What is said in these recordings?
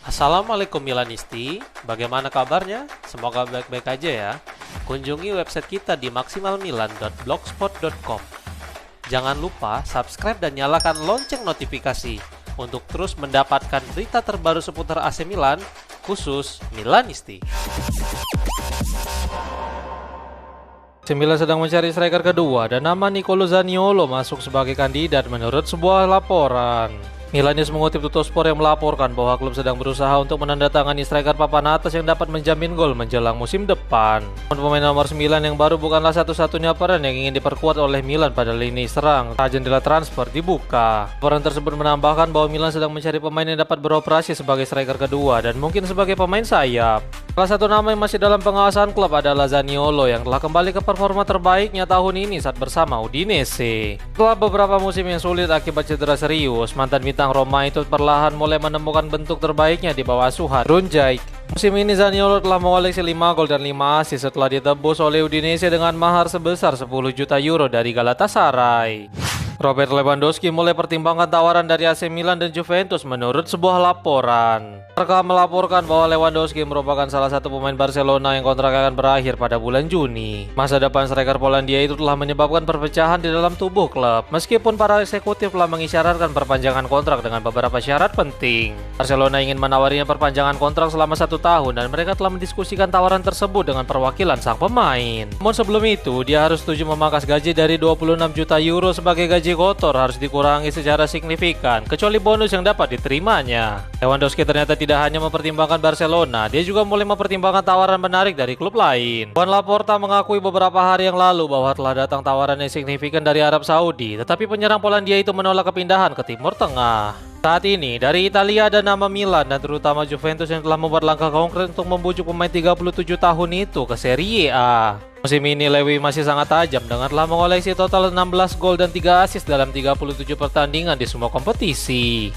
Assalamualaikum Milanisti, bagaimana kabarnya? Semoga baik-baik aja ya. Kunjungi website kita di maksimalmilan.blogspot.com. Jangan lupa subscribe dan nyalakan lonceng notifikasi untuk terus mendapatkan berita terbaru seputar AC Milan, khusus Milanisti. AC Milan sedang mencari striker kedua dan nama Nicolo Zaniolo masuk sebagai kandidat menurut sebuah laporan. Milanis mengutip Tuttosport yang melaporkan bahwa klub sedang berusaha untuk menandatangani striker papan atas yang dapat menjamin gol menjelang musim depan. Pemain nomor 9 yang baru bukanlah satu-satunya peran yang ingin diperkuat oleh Milan pada lini serang. Jendela transfer dibuka. Laporan tersebut menambahkan bahwa Milan sedang mencari pemain yang dapat beroperasi sebagai striker kedua dan mungkin sebagai pemain sayap. Salah satu nama yang masih dalam pengawasan klub adalah Zaniolo yang telah kembali ke performa terbaiknya tahun ini saat bersama Udinese. Setelah beberapa musim yang sulit akibat cedera serius, mantan bintang Roma itu perlahan mulai menemukan bentuk terbaiknya di bawah asuhan Runjaic. Musim ini Zaniolo telah mengoleksi 5 gol dan 5 assist setelah ditebus oleh Udinese dengan mahar sebesar 10 juta euro dari Galatasaray. Robert Lewandowski mulai pertimbangkan tawaran dari AC Milan dan Juventus menurut sebuah laporan. Mereka melaporkan bahwa Lewandowski merupakan salah satu pemain Barcelona yang kontrak akan berakhir pada bulan Juni. Masa depan striker Polandia itu telah menyebabkan perpecahan di dalam tubuh klub, meskipun para eksekutif telah mengisyaratkan perpanjangan kontrak dengan beberapa syarat penting. Barcelona ingin menawarinya perpanjangan kontrak selama 1 tahun dan mereka telah mendiskusikan tawaran tersebut dengan perwakilan sang pemain. Namun sebelum itu, dia harus setuju memangkas gaji dari 26 juta euro sebagai gaji kotor harus dikurangi secara signifikan, kecuali bonus yang dapat diterimanya. Lewandowski ternyata tidak hanya mempertimbangkan Barcelona, dia juga mulai mempertimbangkan tawaran menarik dari klub lain. Juan Laporta mengakui beberapa hari yang lalu bahwa telah datang tawaran yang signifikan dari Arab Saudi, tetapi penyerang Polandia itu menolak kepindahan ke Timur Tengah. Saat ini, dari Italia ada nama Milan dan terutama Juventus yang telah membuat langkah konkret untuk membujuk pemain 37 tahun itu ke Serie A. Musim ini Lewy masih sangat tajam dengan telah mengoleksi total 16 gol dan 3 assist dalam 37 pertandingan di semua kompetisi.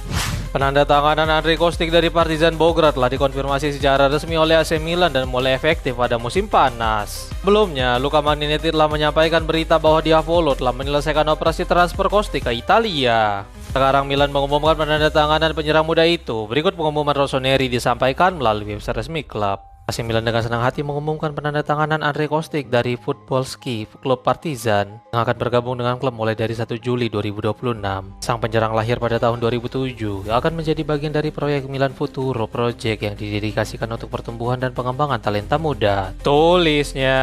Penandatanganan Andrei Kostic dari Partizan Belgrade telah dikonfirmasi secara resmi oleh AC Milan dan mulai efektif pada musim panas. Sebelumnya, Luca Magnetti telah menyampaikan berita bahwa Diavolo telah menyelesaikan operasi transfer Kostic ke Italia. Sekarang Milan mengumumkan penandatanganan penyerang muda itu. Berikut pengumuman Rossoneri disampaikan melalui website resmi klub. AC Milan dengan senang hati mengumumkan penandatanganan Andrei Kostic dari Futbolski klub Partizan yang akan bergabung dengan klub mulai dari 1 Juli 2026. Sang penyerang lahir pada tahun 2007 akan menjadi bagian dari proyek Milan Futuro Project yang didedikasikan untuk pertumbuhan dan pengembangan talenta muda. Tulisnya,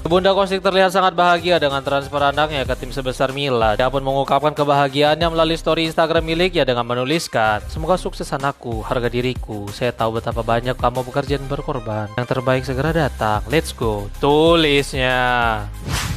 Bunda Kostic terlihat sangat bahagia dengan transfer anaknya ke tim sebesar Milan. Dia pun mengungkapkan kebahagiaannya melalui story Instagram miliknya dengan menuliskan, "Semoga sukses anakku, harga diriku. Saya tahu betapa banyak kamu bekerja dan berkorban. Yang terbaik segera datang. Let's go." Tulisnya.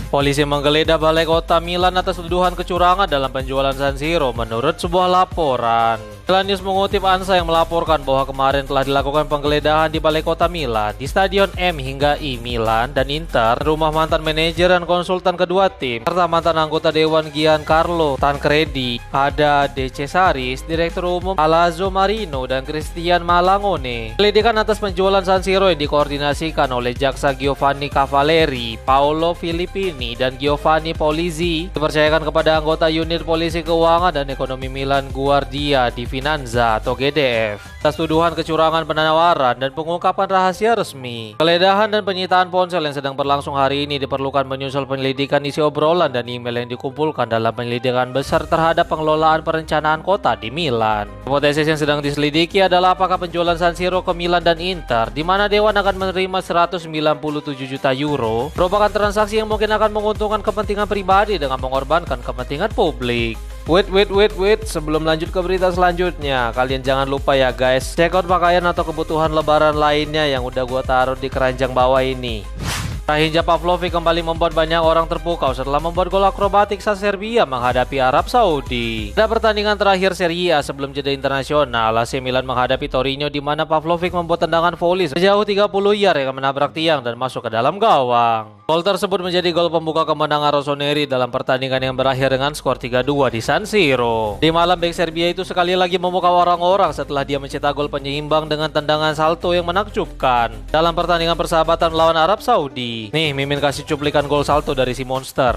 Polisi menggeledah balai kota Milan atas tuduhan kecurangan dalam penjualan San Siro menurut sebuah laporan. Milan News mengutip ANSA yang melaporkan bahwa kemarin telah dilakukan penggeledahan di balai kota Milan, di stadion M hingga I Milan dan Inter, rumah mantan manajer dan konsultan kedua tim, serta mantan anggota Dewan Giancarlo Tancredi, ada De Cesaris, Direktur Umum Palazzo Marino, dan Christian Malangone. Penyelidikan atas penjualan San Siro yang dikoordinasikan oleh jaksa Giovanni Cavalieri, Paolo Filippini, dan Giovanni Polizzi dipercayakan kepada anggota unit polisi keuangan dan ekonomi Milan Guardia di Finanza atau GDF atas tuduhan kecurangan penawaran dan pengungkapan rahasia resmi. Penggeledahan dan penyitaan ponsel yang sedang berlangsung hari ini diperlukan menyusul penyelidikan isi obrolan dan email yang dikumpulkan dalam penyelidikan besar terhadap pengelolaan perencanaan kota di Milan. Hipotesis yang sedang diselidiki adalah apakah penjualan San Siro ke Milan dan Inter, di mana Dewan akan menerima 197 juta euro, merupakan transaksi yang mungkin akan menguntungkan kepentingan pribadi dengan mengorbankan kepentingan publik. Wait, sebelum lanjut ke berita selanjutnya, kalian jangan lupa ya guys, check out pakaian atau kebutuhan lebaran lainnya yang udah gua taruh di keranjang bawah ini. Rahinja Pavlovic kembali membuat banyak orang terpukau setelah membuat gol akrobatik saat Serbia menghadapi Arab Saudi. Pada pertandingan terakhir Serie A sebelum jeda internasional, AC Milan menghadapi Torino di mana Pavlovic membuat tendangan voli sejauh 30 yard yang menabrak tiang dan masuk ke dalam gawang. Gol tersebut menjadi gol pembuka kemenangan Rossoneri dalam pertandingan yang berakhir dengan skor 3-2 di San Siro. Di malam, bek Serbia itu sekali lagi memukau orang-orang setelah dia mencetak gol penyeimbang dengan tendangan salto yang menakjubkan dalam pertandingan persahabatan melawan Arab Saudi. Nih, Mimin kasih cuplikan gol salto dari si monster.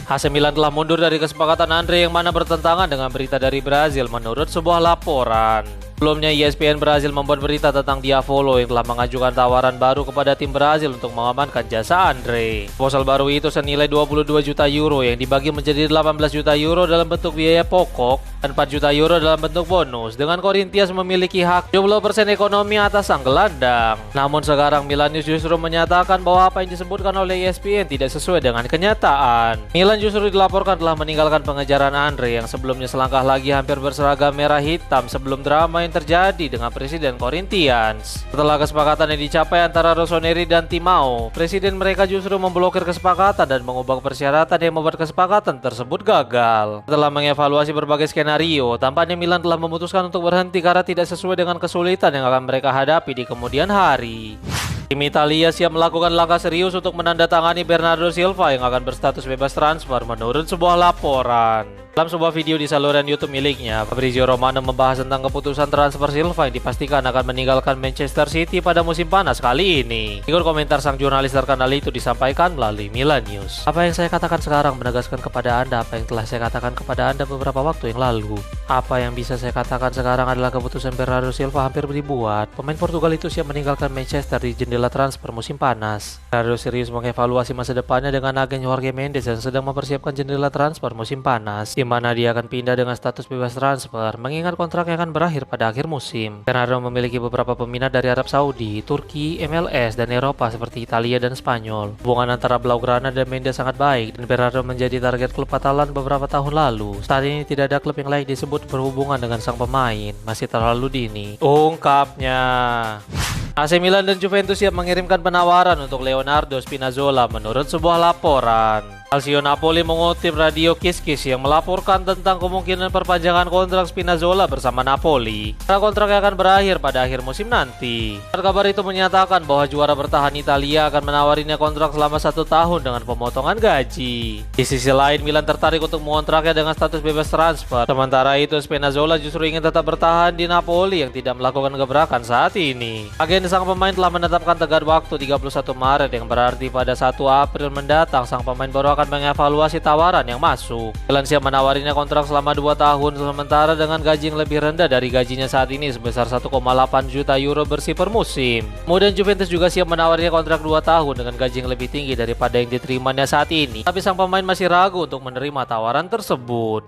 AC Milan telah mundur dari kesepakatan Andre yang mana bertentangan dengan berita dari Brazil menurut sebuah laporan. Sebelumnya ESPN Brazil membuat berita tentang Diavolo yang telah mengajukan tawaran baru kepada tim Brazil untuk mengamankan jasa Andre. Proposal baru itu senilai 22 juta euro yang dibagi menjadi 18 juta euro dalam bentuk biaya pokok dan 4 juta euro dalam bentuk bonus, dengan Corinthians memiliki hak 70% ekonomi atas sang gelandang. Namun sekarang Milanius justru menyatakan bahwa apa yang disebutkan oleh ESPN tidak sesuai dengan kenyataan. Milan justru dilaporkan telah meninggalkan pengejaran Andre yang sebelumnya selangkah lagi hampir berseragam merah hitam sebelum drama yang terjadi dengan Presiden Corinthians. Setelah kesepakatan yang dicapai antara Rossoneri dan Timao, Presiden mereka justru memblokir kesepakatan dan mengubah persyaratan yang membuat kesepakatan tersebut gagal. Setelah mengevaluasi berbagai skenario, tampaknya Milan telah memutuskan untuk berhenti karena tidak sesuai dengan kesulitan yang akan mereka hadapi di kemudian hari. Tim Italia siap melakukan langkah serius untuk menandatangani Bernardo Silva yang akan berstatus bebas transfer menurut sebuah laporan. Dalam sebuah video di saluran YouTube miliknya, Fabrizio Romano membahas tentang keputusan transfer Silva yang dipastikan akan meninggalkan Manchester City pada musim panas kali ini. Ikut komentar sang jurnalis terkenal itu disampaikan melalui Milan News. Apa yang saya katakan sekarang menegaskan kepada Anda apa yang telah saya katakan kepada Anda beberapa waktu yang lalu. Apa yang bisa saya katakan sekarang adalah keputusan Bernardo Silva hampir dibuat. Pemain Portugal itu siap meninggalkan Manchester di jendela transfer musim panas. Bernardo serius mengevaluasi masa depannya dengan agen Jorge Mendes yang sedang mempersiapkan jendela transfer musim panas, di mana dia akan pindah dengan status bebas transfer mengingat kontraknya akan berakhir pada akhir musim. Bernardo memiliki beberapa peminat dari Arab Saudi, Turki, MLS, dan Eropa seperti Italia dan Spanyol. Hubungan antara Blaugrana dan Mendes sangat baik dan Bernardo menjadi target klub Catalan beberapa tahun lalu. Saat ini tidak ada klub yang layak disebut berhubungan dengan sang pemain, masih terlalu dini, ungkapnya. AC Milan dan Juventus siap mengirimkan penawaran untuk Leonardo Spinazzola menurut sebuah laporan. Calcio Napoli mengutip Radio Kiskis yang melaporkan tentang kemungkinan perpanjangan kontrak Spinazzola bersama Napoli karena kontraknya akan berakhir pada akhir musim nanti. Kabar itu menyatakan bahwa juara bertahan Italia akan menawarinya kontrak selama 1 tahun dengan pemotongan gaji. Di sisi lain, Milan tertarik untuk mengontraknya dengan status bebas transfer. Sementara itu, Spinazzola justru ingin tetap bertahan di Napoli yang tidak melakukan gebrakan saat ini. Agen sang pemain telah menetapkan tenggat waktu 31 Maret yang berarti pada 1 April mendatang sang pemain baru akan mengevaluasi tawaran yang masuk. Milan siap menawarinya kontrak selama 2 tahun sementara dengan gaji yang lebih rendah dari gajinya saat ini sebesar 1,8 juta euro bersih per musim. Kemudian Juventus juga siap menawarinya kontrak 2 tahun dengan gaji yang lebih tinggi daripada yang diterimanya saat ini. Tapi sang pemain masih ragu untuk menerima tawaran tersebut.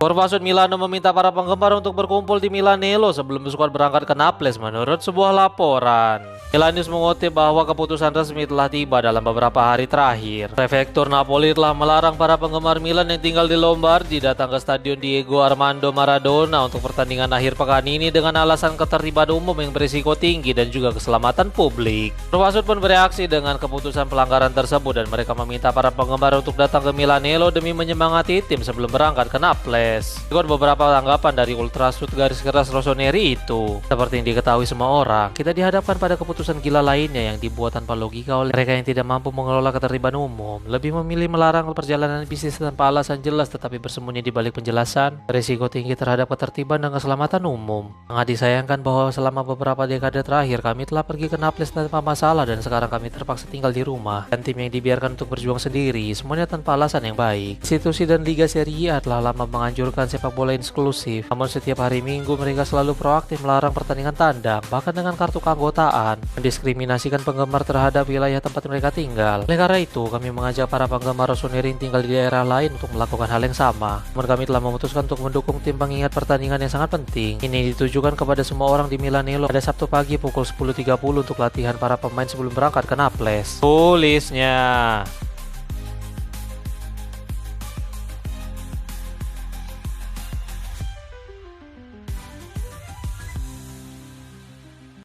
Korvasut Milano meminta para penggemar untuk berkumpul di Milanello sebelum skuad berangkat ke Naples menurut sebuah laporan. Milanius mengutip bahwa keputusan resmi telah tiba dalam beberapa hari terakhir. Prefektur Napoli telah melarang para penggemar Milan yang tinggal di Lombardi datang ke Stadion Diego Armando Maradona untuk pertandingan akhir pekan ini dengan alasan ketertiban umum yang berisiko tinggi dan juga keselamatan publik. Korvasut pun bereaksi dengan keputusan pelanggaran tersebut dan mereka meminta para penggemar untuk datang ke Milanello demi menyemangati tim sebelum berangkat ke Naples. Ikut beberapa tanggapan dari ultrasut garis keras Rossoneri itu. Seperti yang diketahui semua orang, kita dihadapkan pada keputusan gila lainnya yang dibuat tanpa logika oleh mereka yang tidak mampu mengelola ketertiban umum. Lebih memilih melarang perjalanan bisnis tanpa alasan jelas tetapi bersembunyi di balik penjelasan risiko tinggi terhadap ketertiban dan keselamatan umum. Sangat disayangkan bahwa selama beberapa dekade terakhir kami telah pergi ke Naples tanpa masalah dan sekarang kami terpaksa tinggal di rumah dan tim yang dibiarkan untuk berjuang sendiri, semuanya tanpa alasan yang baik. Institusi dan Liga Serie A telah lama menganjurkan sepak bola eksklusif, namun setiap hari Minggu mereka selalu proaktif melarang pertandingan tandang, bahkan dengan kartu keanggotaan, mendiskriminasikan penggemar terhadap wilayah tempat mereka tinggal. Oleh karena itu, kami mengajak para penggemar Rossoneri yang tinggal di daerah lain untuk melakukan hal yang sama. Namun kami telah memutuskan untuk mendukung tim mengingat pertandingan yang sangat penting. Ini ditujukan kepada semua orang di Milanello pada Sabtu pagi pukul 10.30 untuk latihan para pemain sebelum berangkat ke Naples, tulisnya.